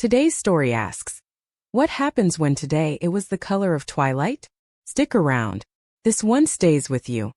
Today's story asks, what happens when today it was the color of twilight? Stick around. This one stays with you.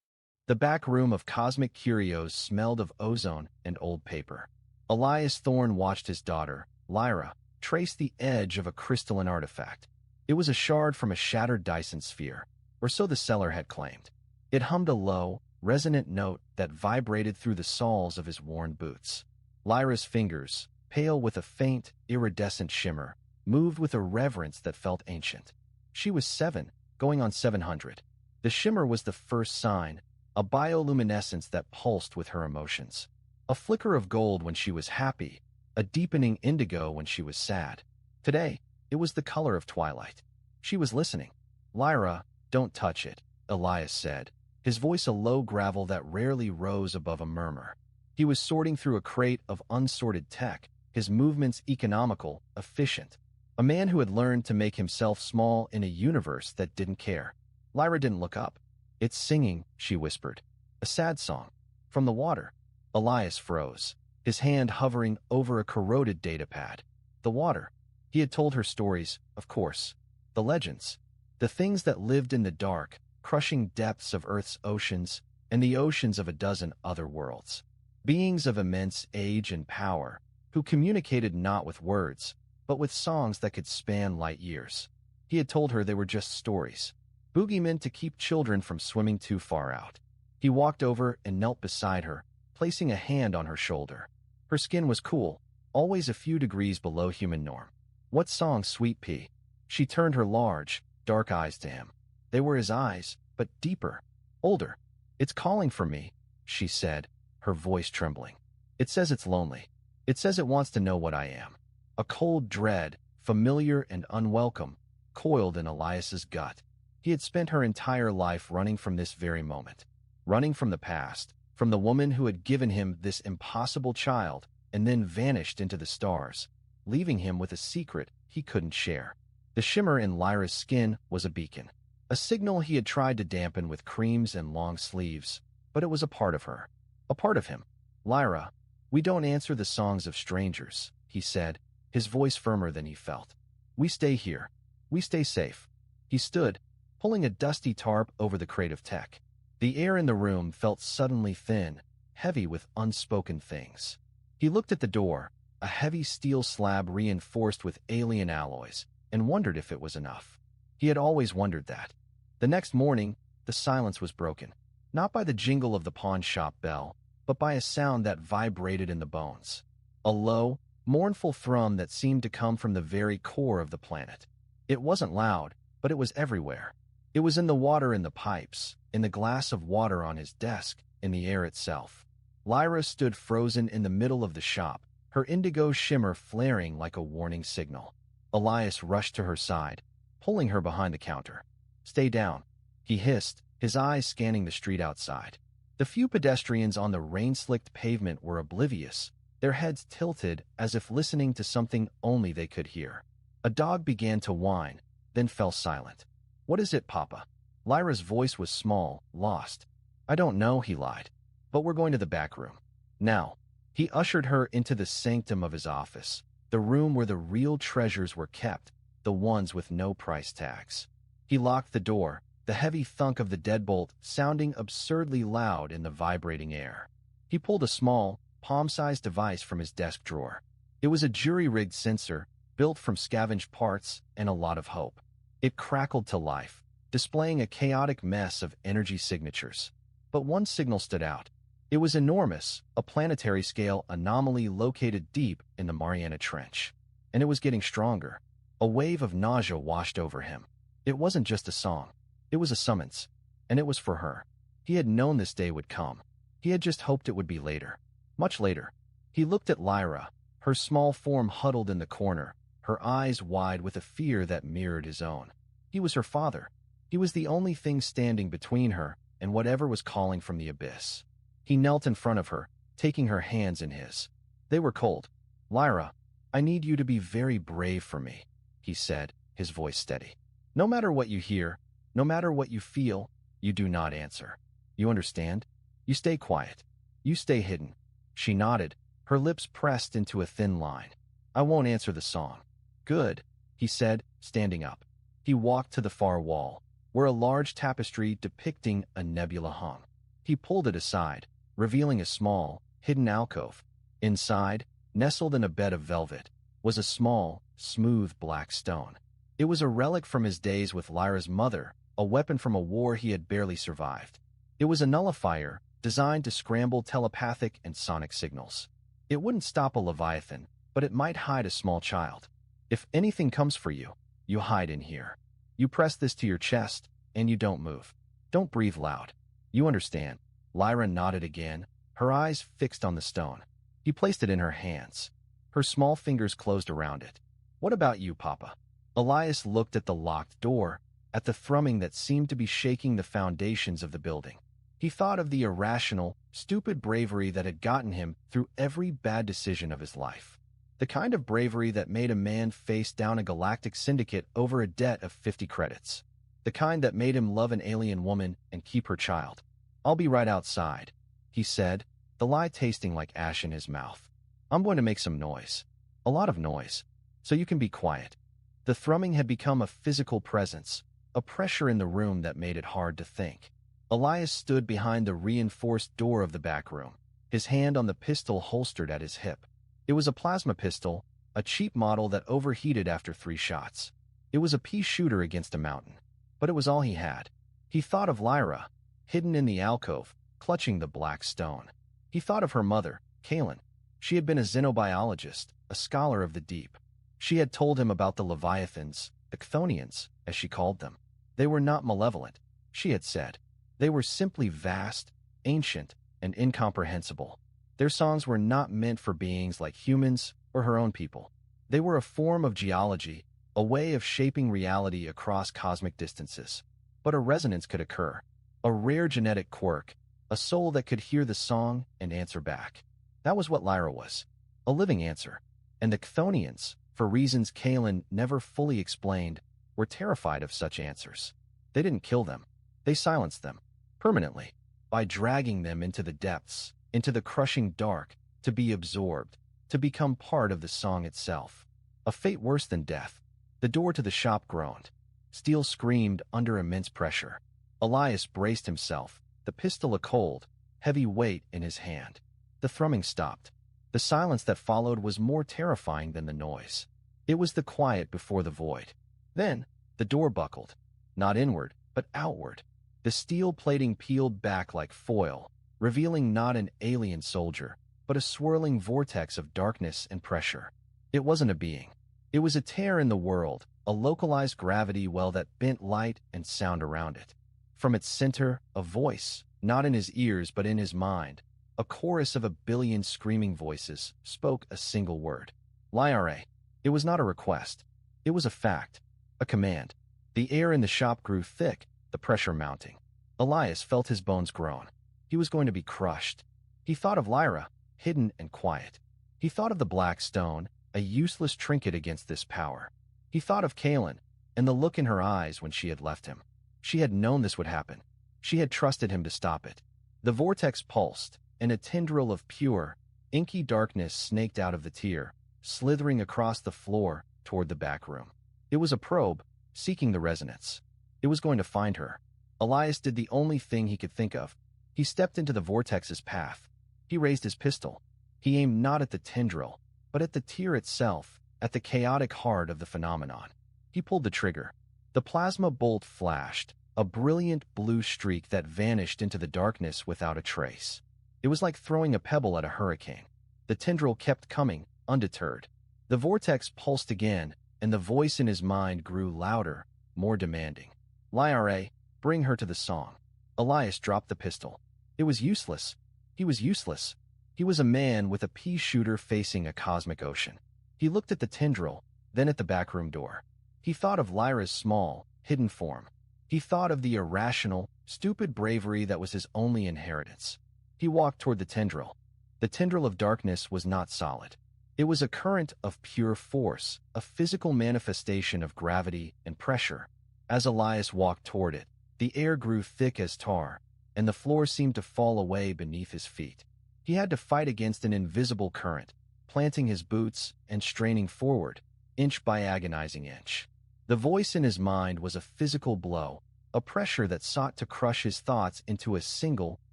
The back room of Cosmic Curios smelled of ozone and old paper. Elias Thorne watched his daughter, Lyra, trace the edge of a crystalline artifact. It was a shard from a shattered Dyson sphere, or so the seller had claimed. It hummed a low, resonant note that vibrated through the soles of his worn boots. Lyra's fingers, pale with a faint, iridescent shimmer, moved with a reverence that felt ancient. She was 7, going on 700. The shimmer was the first sign, a bioluminescence that pulsed with her emotions. A flicker of gold when she was happy, a deepening indigo when she was sad. Today, it was the color of twilight. She was listening. "Lyra, don't touch it," Elias said, his voice a low gravel that rarely rose above a murmur. He was sorting through a crate of unsorted tech, his movements economical, efficient. A man who had learned to make himself small in a universe that didn't care. Lyra didn't look up. "It's singing," she whispered. "A sad song. From the water." Elias froze, his hand hovering over a corroded datapad. The water. He had told her stories, of course. The legends. The things that lived in the dark, crushing depths of Earth's oceans and the oceans of a dozen other worlds. Beings of immense age and power, who communicated not with words, but with songs that could span light years. He had told her they were just stories. Boogeymen to keep children from swimming too far out. He walked over and knelt beside her, placing a hand on her shoulder. Her skin was cool, always a few degrees below human norm. "What song, sweet pea?" She turned her large, dark eyes to him. They were his eyes, but deeper, older. "It's calling for me," she said, her voice trembling. "It says it's lonely. It says it wants to know what I am." A cold dread, familiar and unwelcome, coiled in Elias's gut. He had spent her entire life running from this very moment. Running from the past, from the woman who had given him this impossible child and then vanished into the stars, leaving him with a secret he couldn't share. The shimmer in Lyra's skin was a beacon, a signal he had tried to dampen with creams and long sleeves, but it was a part of her, a part of him. "Lyra, we don't answer the songs of strangers," he said, his voice firmer than he felt. "We stay here. We stay safe." He stood, pulling a dusty tarp over the crate of tech. The air in the room felt suddenly thin, heavy with unspoken things. He looked at the door, a heavy steel slab reinforced with alien alloys, and wondered if it was enough. He had always wondered that. The next morning, the silence was broken, not by the jingle of the pawn shop bell, but by a sound that vibrated in the bones. A low, mournful thrum that seemed to come from the very core of the planet. It wasn't loud, but it was everywhere. It was in the water in the pipes, in the glass of water on his desk, in the air itself. Lyra stood frozen in the middle of the shop, her indigo shimmer flaring like a warning signal. Elias rushed to her side, pulling her behind the counter. "Stay down," he hissed, his eyes scanning the street outside. The few pedestrians on the rain-slicked pavement were oblivious, their heads tilted as if listening to something only they could hear. A dog began to whine, then fell silent. "What is it, Papa?" Lyra's voice was small, lost. "I don't know," he lied. "But we're going to the back room. Now." He ushered her into the sanctum of his office, the room where the real treasures were kept, the ones with no price tags. He locked the door, the heavy thunk of the deadbolt sounding absurdly loud in the vibrating air. He pulled a small, palm-sized device from his desk drawer. It was a jury-rigged sensor, built from scavenged parts and a lot of hope. It crackled to life, displaying a chaotic mess of energy signatures. But one signal stood out. It was enormous, a planetary-scale anomaly located deep in the Mariana Trench. And it was getting stronger. A wave of nausea washed over him. It wasn't just a song. It was a summons. And it was for her. He had known this day would come. He had just hoped it would be later. Much later. He looked at Lyra, her small form huddled in the corner, her eyes wide with a fear that mirrored his own. He was her father. He was the only thing standing between her and whatever was calling from the abyss. He knelt in front of her, taking her hands in his. They were cold. "Lyra, I need you to be very brave for me," he said, his voice steady. "No matter what you hear, no matter what you feel, you do not answer. You understand? You stay quiet. You stay hidden." She nodded, her lips pressed into a thin line. "I won't answer the song. Good, he said, standing up. He walked to the far wall, where a large tapestry depicting a nebula hung. He pulled it aside, revealing a small, hidden alcove. Inside, nestled in a bed of velvet, was a small, smooth black stone. It was a relic from his days with Lyra's mother, a weapon from a war he had barely survived. It was a nullifier, designed to scramble telepathic and sonic signals. It wouldn't stop a Leviathan, but it might hide a small child. If anything comes for you, you hide in here. You press this to your chest, and you don't move. Don't breathe loud. You understand? Lyra nodded again, her eyes fixed on the stone. He placed it in her hands. Her small fingers closed around it. What about you, Papa? Elias looked at the locked door, at the thrumming that seemed to be shaking the foundations of the building. He thought of the irrational, stupid bravery that had gotten him through every bad decision of his life. The kind of bravery that made a man face down a galactic syndicate over a debt of 50 credits. The kind that made him love an alien woman and keep her child. I'll be right outside, he said, the lie tasting like ash in his mouth. I'm going to make some noise. A lot of noise. So you can be quiet. The thrumming had become a physical presence, a pressure in the room that made it hard to think. Elias stood behind the reinforced door of the back room, his hand on the pistol holstered at his hip. It was a plasma pistol, a cheap model that overheated after 3 shots. It was a pea shooter against a mountain, but it was all he had. He thought of Lyra, hidden in the alcove, clutching the black stone. He thought of her mother, Kaelin. She had been a xenobiologist, a scholar of the deep. She had told him about the Leviathans, the Chthonians, as she called them. They were not malevolent, she had said. They were simply vast, ancient, and incomprehensible. Their songs were not meant for beings like humans or her own people. They were a form of geology, a way of shaping reality across cosmic distances. But a resonance could occur, a rare genetic quirk, a soul that could hear the song and answer back. That was what Lyra was, a living answer. And the Chthonians, for reasons Kaelin never fully explained, were terrified of such answers. They didn't kill them. They silenced them, permanently, by dragging them into the depths, into the crushing dark, to be absorbed, to become part of the song itself. A fate worse than death. The door to the shop groaned. Steel screamed under immense pressure. Elias braced himself, the pistol a cold, heavy weight in his hand. The thrumming stopped. The silence that followed was more terrifying than the noise. It was the quiet before the void. Then, the door buckled. Not inward, but outward. The steel plating peeled back like foil, revealing not an alien soldier, but a swirling vortex of darkness and pressure. It wasn't a being. It was a tear in the world, a localized gravity well that bent light and sound around it. From its center, a voice, not in his ears but in his mind, a chorus of 1 billion screaming voices, spoke a single word. Lyra. It was not a request. It was a fact, a command. The air in the shop grew thick, the pressure mounting. Elias felt his bones groan. He was going to be crushed. He thought of Lyra, hidden and quiet. He thought of the black stone, a useless trinket against this power. He thought of Kaelin, and the look in her eyes when she had left him. She had known this would happen. She had trusted him to stop it. The vortex pulsed, and a tendril of pure, inky darkness snaked out of the tier, slithering across the floor toward the back room. It was a probe, seeking the resonance. It was going to find her. Elias did the only thing he could think of. He stepped into the vortex's path. He raised his pistol. He aimed not at the tendril, but at the tier itself, at the chaotic heart of the phenomenon. He pulled the trigger. The plasma bolt flashed, a brilliant blue streak that vanished into the darkness without a trace. It was like throwing a pebble at a hurricane. The tendril kept coming, undeterred. The vortex pulsed again, and the voice in his mind grew louder, more demanding. Lyra, bring her to the song. Elias dropped the pistol. It was useless. He was useless. He was a man with a pea shooter facing a cosmic ocean. He looked at the tendril, then at the backroom door. He thought of Lyra's small, hidden form. He thought of the irrational, stupid bravery that was his only inheritance. He walked toward the tendril. The tendril of darkness was not solid. It was a current of pure force, a physical manifestation of gravity and pressure. As Elias walked toward it, the air grew thick as tar, and the floor seemed to fall away beneath his feet. He had to fight against an invisible current, planting his boots and straining forward, inch by agonizing inch. The voice in his mind was a physical blow, a pressure that sought to crush his thoughts into a single,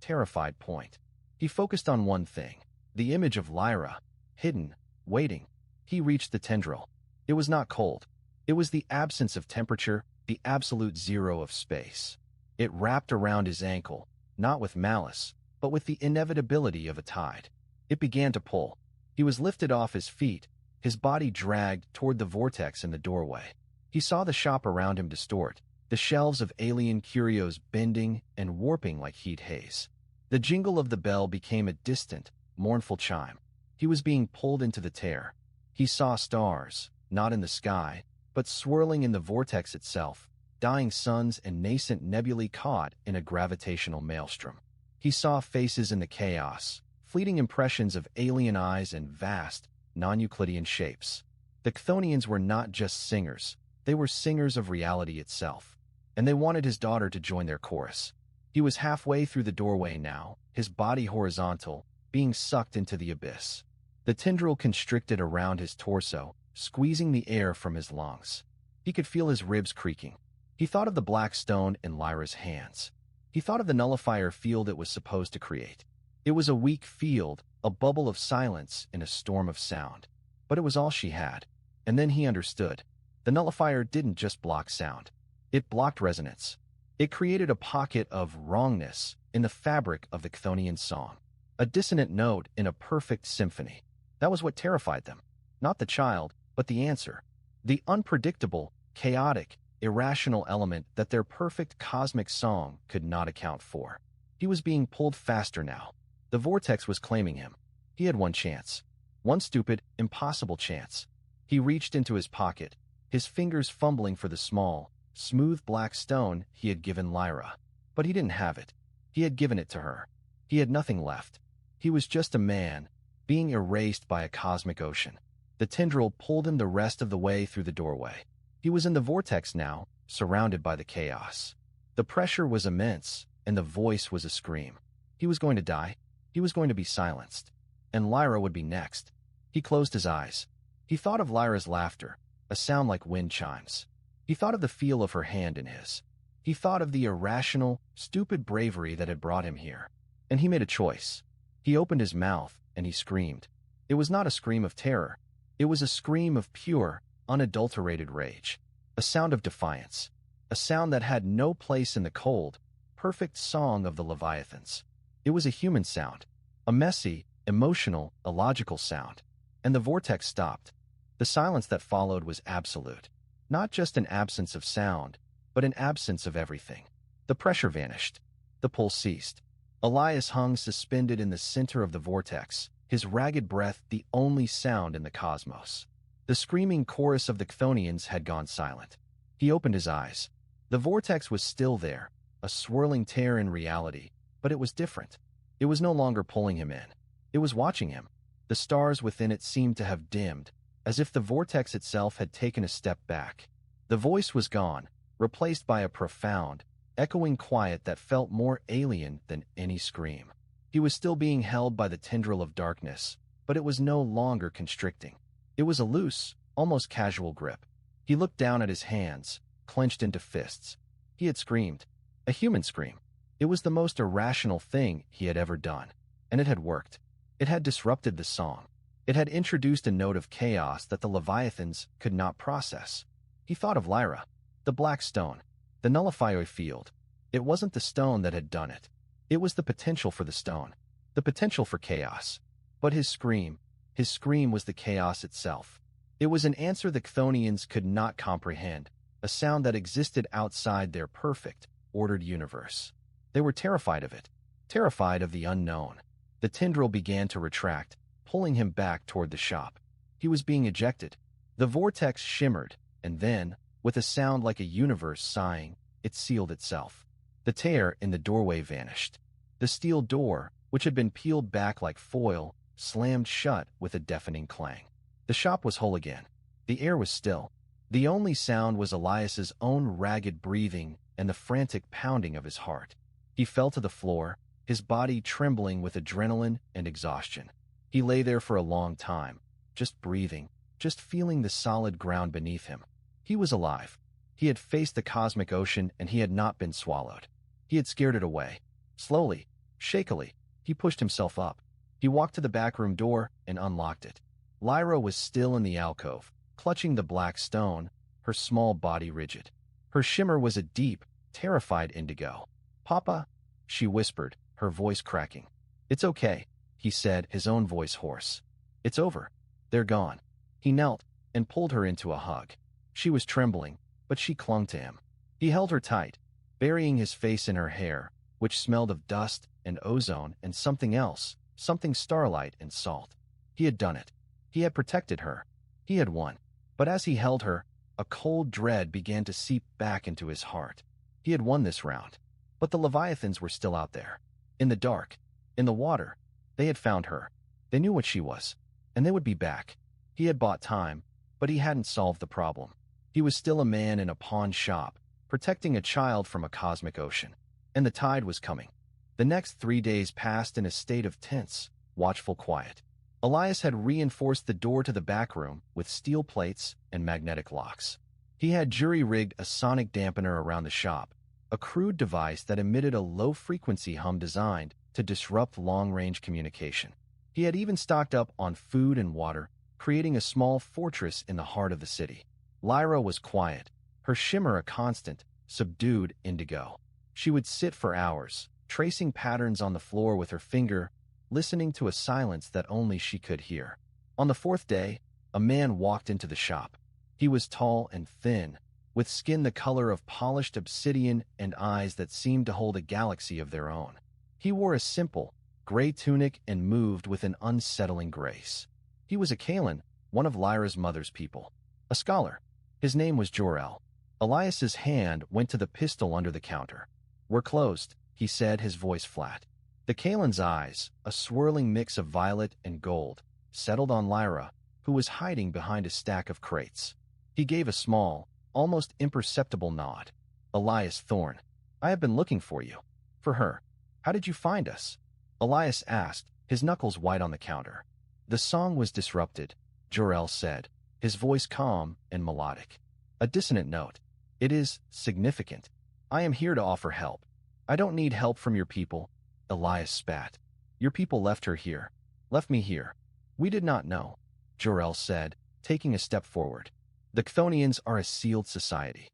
terrified point. He focused on one thing, the image of Lyra, hidden, waiting. He reached the tendril. It was not cold. It was the absence of temperature, the absolute zero of space. It wrapped around his ankle, not with malice, but with the inevitability of a tide. It began to pull. He was lifted off his feet, his body dragged toward the vortex in the doorway. He saw the shop around him distort, the shelves of alien curios bending and warping like heat haze. The jingle of the bell became a distant, mournful chime. He was being pulled into the tear. He saw stars, not in the sky, but swirling in the vortex itself, dying suns and nascent nebulae caught in a gravitational maelstrom. He saw faces in the chaos, fleeting impressions of alien eyes and vast, non-Euclidean shapes. The Chthonians were not just singers, they were singers of reality itself, and they wanted his daughter to join their chorus. He was halfway through the doorway now, his body horizontal, being sucked into the abyss. The tendril constricted around his torso, squeezing the air from his lungs. He could feel his ribs creaking. He thought of the black stone in Lyra's hands. He thought of the nullifier field it was supposed to create. It was a weak field, a bubble of silence in a storm of sound. But it was all she had. And then he understood. The nullifier didn't just block sound. It blocked resonance. It created a pocket of wrongness in the fabric of the Chthonian song. A dissonant note in a perfect symphony. That was what terrified them. Not the child, but the answer. The unpredictable, chaotic, irrational element that their perfect cosmic song could not account for. He was being pulled faster now. The vortex was claiming him. He had one chance. One stupid, impossible chance. He reached into his pocket, his fingers fumbling for the small, smooth black stone he had given Lyra. But he didn't have it. He had given it to her. He had nothing left. He was just a man, being erased by a cosmic ocean. The tendril pulled him the rest of the way through the doorway. He was in the vortex now, surrounded by the chaos. The pressure was immense, and the voice was a scream. He was going to die. He was going to be silenced. And Lyra would be next. He closed his eyes. He thought of Lyra's laughter, a sound like wind chimes. He thought of the feel of her hand in his. He thought of the irrational, stupid bravery that had brought him here. And he made a choice. He opened his mouth, and he screamed. It was not a scream of terror. It was a scream of pure, unadulterated rage. A sound of defiance. A sound that had no place in the cold, perfect song of the Leviathans. It was a human sound. A messy, emotional, illogical sound. And the vortex stopped. The silence that followed was absolute. Not just an absence of sound, but an absence of everything. The pressure vanished. The pull ceased. Elias hung suspended in the center of the vortex, his ragged breath the only sound in the cosmos. The screaming chorus of the Chthonians had gone silent. He opened his eyes. The vortex was still there, a swirling tear in reality, but it was different. It was no longer pulling him in. It was watching him. The stars within it seemed to have dimmed, as if the vortex itself had taken a step back. The voice was gone, replaced by a profound, echoing quiet that felt more alien than any scream. He was still being held by the tendril of darkness, but it was no longer constricting. It was a loose, almost casual grip. He looked down at his hands, clenched into fists. He had screamed. A human scream. It was the most irrational thing he had ever done. And it had worked. It had disrupted the song. It had introduced a note of chaos that the Leviathans could not process. He thought of Lyra, the black stone, the nullifier field. It wasn't the stone that had done it. It was the potential for the stone, the potential for chaos. But his scream was the chaos itself. It was an answer the Chthonians could not comprehend, a sound that existed outside their perfect, ordered universe. They were terrified of it, terrified of the unknown. The tendril began to retract, pulling him back toward the shop. He was being ejected. The vortex shimmered, and then, with a sound like a universe sighing, it sealed itself. The tear in the doorway vanished. The steel door, which had been peeled back like foil, slammed shut with a deafening clang. The shop was whole again. The air was still. The only sound was Elias's own ragged breathing and the frantic pounding of his heart. He fell to the floor, his body trembling with adrenaline and exhaustion. He lay there for a long time, just breathing, just feeling the solid ground beneath him. He was alive. He had faced the cosmic ocean and he had not been swallowed. He had scared it away. Slowly, shakily, he pushed himself up. He walked to the back room door and unlocked it. Lyra was still in the alcove, clutching the black stone, her small body rigid. Her shimmer was a deep, terrified indigo. "Papa," she whispered, her voice cracking. "It's okay," he said, his own voice hoarse. "It's over. They're gone." He knelt and pulled her into a hug. She was trembling, but she clung to him. He held her tight, burying his face in her hair, which smelled of dust and ozone and something else, something starlight and salt. He had done it. He had protected her. He had won. But as he held her, a cold dread began to seep back into his heart. He had won this round. But the Leviathans were still out there. In the dark. In the water. They had found her. They knew what she was. And they would be back. He had bought time, but he hadn't solved the problem. He was still a man in a pawn shop, protecting a child from a cosmic ocean. And the tide was coming. The next 3 days passed in a state of tense, watchful quiet. Elias had reinforced the door to the back room with steel plates and magnetic locks. He had jury-rigged a sonic dampener around the shop, a crude device that emitted a low-frequency hum designed to disrupt long-range communication. He had even stocked up on food and water, creating a small fortress in the heart of the city. Lyra was quiet, her shimmer a constant, subdued indigo. She would sit for hours, tracing patterns on the floor with her finger, listening to a silence that only she could hear. On the 4th day, a man walked into the shop. He was tall and thin, with skin the color of polished obsidian and eyes that seemed to hold a galaxy of their own. He wore a simple, gray tunic and moved with an unsettling grace. He was a Kalan, one of Lyra's mother's people. A scholar. His name was Jor-El. Elias's hand went to the pistol under the counter. "We're closed," he said, his voice flat. The Kalan's eyes, a swirling mix of violet and gold, settled on Lyra, who was hiding behind a stack of crates. He gave a small, almost imperceptible nod. "Elias Thorne, I have been looking for you." "For her. How did you find us?" Elias asked, his knuckles white on the counter. "The song was disrupted," Jor-El said, his voice calm and melodic. A dissonant note. "It is significant. I am here to offer help." "I don't need help from your people," Elias spat. "Your people left her here. Left me here." "We did not know," Jor-El said, taking a step forward. "The Chthonians are a sealed society."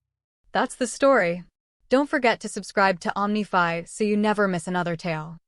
That's the story. Don't forget to subscribe to Omni-Fi so you never miss another tale.